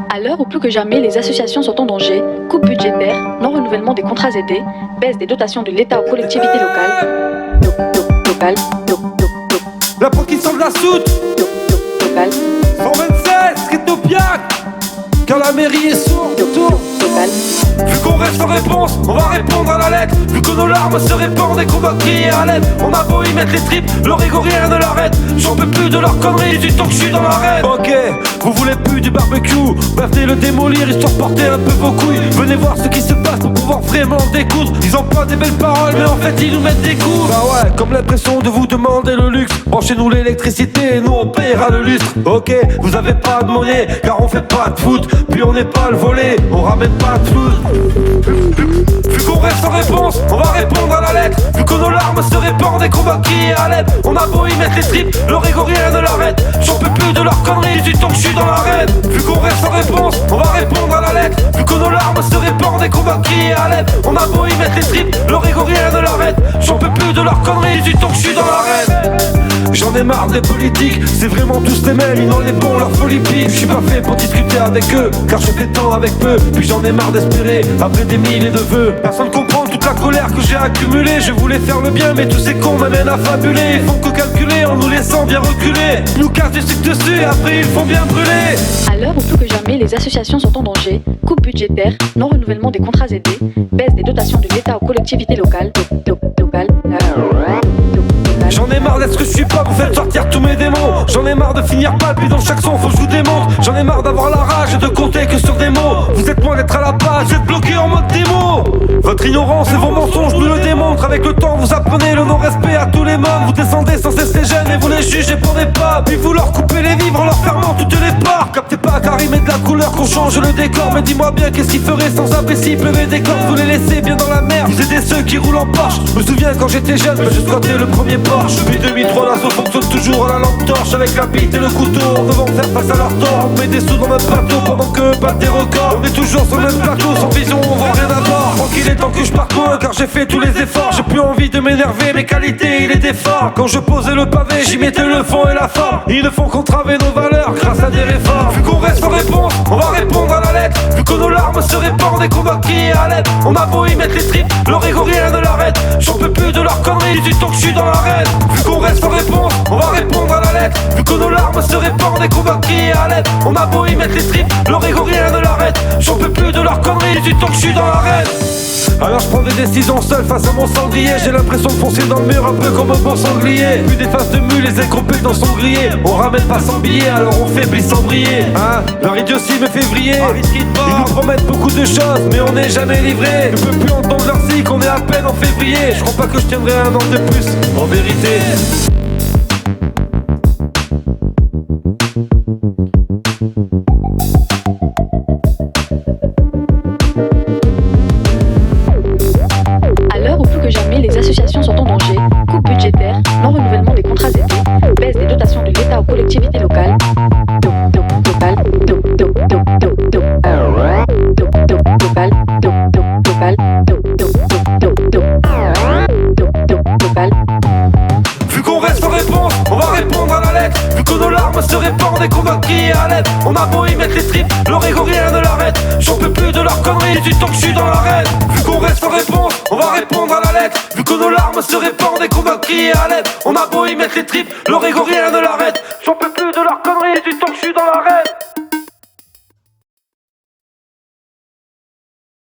À l'heure où plus que jamais les associations sont en danger, coupes budgétaires, non-renouvellement des contrats aidés, baisse des dotations de l'État aux collectivités locales. Local. La porte qui semble la soute. Local. 127, Scritopiac. Car la mairie est sourde. Local. Vu qu'on reste sans réponse, on va répondre à la lettre. Vu que nos larmes se répandent et qu'on va crier à l'aide, on a beau y mettre les tripes, leur ego rien ne l'arrête. J'en peux plus de leurs conneries, du temps que je suis dans l'arène. Ok, vous voulez plus du barbecue, bah venez le démolir histoire de porter un peu vos couilles. Venez voir ce qui se passe pour pouvoir vraiment découdre. Ils emploient des belles paroles mais en fait ils nous mettent des coups. Bah ouais, comme l'impression de vous demander le luxe. Branchez-nous l'électricité et nous on paiera le lustre. Ok, vous avez pas de monnaie car on fait pas de foot. Puis on n'est pas le volet, on ramène pas de flou. Vu qu'on reste sans réponse, on va répondre à la lettre. Vu que nos larmes se répandent et qu'on va crier à l'aide, on a beau y mettre les tripes, leur ego rien ne l'arrête. J'en peux plus de leurs conneries, du temps que je suis dans l'arène. Vu qu'on reste sans réponse, on va répondre à la lettre. Vu que nos larmes se répandent et qu'on va crier à l'aide, on a beau y mettre les tripes, leur ego rien ne l'arrête. J'en peux plus de leurs conneries, du temps que je suis dans l'arène. J'en ai marre des politiques, c'est vraiment tous les mêmes, ils ont les bons, leur folie pique. Je suis pas fait pour discuter avec eux, car je fais temps avec peu. Puis j'en ai marre d'espérer, après des milliers de vœux. Personne comprend toute la colère que j'ai accumulée. Je voulais faire le bien, mais tous ces cons m'amènent à fabuler. Ils font que calculer en nous laissant bien reculer. Ils nous cassent du sucre dessus et après ils font bien brûler. À l'heure où plus que jamais les associations sont en danger, coupes budgétaires, non-renouvellement des contrats aidés, baisse des dotations de l'État aux collectivités locales. J'en ai marre d'être ce que je suis pas, vous faites sortir tous mes démons. J'en ai marre de finir pas, puis dans chaque son faut que je vous démonte. J'en ai marre d'avoir la rage et de compter que sur des mots. Vous êtes loin d'être à la base, vous êtes bloqué en mode démo. Votre ignorance et vos mensonges nous le démontrent. Avec le temps vous apprenez le non-respect à tous les mômes. Vous descendez sans cesse les jeunes et vous les jugez pour des pas. Puis vous leur coupez les vivres en leur fermant toutes les parts. Captez pas car il met de la couleur qu'on change le décor. Mais dis-moi bien qu'est-ce qu'ils feraient sans abri s'il pleuvait des corps. Vous les laissez bien dans la merde, vous aidez ceux qui roulent en Porsche. Je me souviens quand j'étais jeune, je squattais le premier Porsche. Depuis 2003 l'assaut fonctionne toujours à la lampe torche. Avec la bite et le couteau, on devant faire face à leur tort. On met des sous dans notre bateau pendant que battent des records. On est toujours sur le même plateau, sans vision, on vend rien à bord. Tranquille est temps que je parte loin car j'ai fait tous les efforts. J'ai plus envie de m'énerver, mes qualités il était fort. Quand je posais le pavé, j'y mettais le fond et la forme. Ils ne font qu'entraver nos valeurs grâce à des réformes. Vu qu'on reste sans réponse, on va répondre à la lettre. Vu que nos larmes se répandent et qu'on va crier à l'aide, on a beau y mettre les tripes, leur ego rien ne l'arrête. J'en peux plus de leurs conneries, du temps que je suis dans l'arène. Vu qu'on reste sans réponse, on va répondre à la lettre. Vu que nos larmes se répandent et qu'on va crier à l'aide, on a beau y mettre les tripes, leur ego rien ne l'arrête. J'en peux plus de leurs conneries, du temps que je suis dans l'arène. Alors je prends des décisions seul face à mon sanglier. J'ai l'impression de foncer dans le mur un peu comme un bon sanglier. Plus des faces de mule, les ailes complétes sont grillées. On ramène pas sans billet, alors on faiblit sans briller. Hein, leur idiotie me fait vriller. Ils nous promettent beaucoup de choses, mais on n'est jamais livré. Je peux plus entendre leur zik, on est à peine en février. Je crois pas que je tiendrai un an de plus, en vérité. Les associations sont en danger, coupes budgétaires, non-renouvellement des contrats aidés, baisse des dotations de l'État aux collectivités locales. Vu qu'on reste sans réponse, on va répondre à la lettre. Vu que nos larmes se répandent et qu'on va crier à l'aide, on a beau y mettre les tripes, leur ego rien ne l'arrête. J'en peux plus de leurs conneries, du temps que je suis dans l'arène. Vu qu'on reste sans réponse, on va répondre à la lettre. Vu que nos larmes se répandent et qu'on va crier à l'aide, on a beau y mettre les tripes, leur ego rien ne l'arrête. J'en peux plus de leurs conneries, du temps que je suis dans l'arène.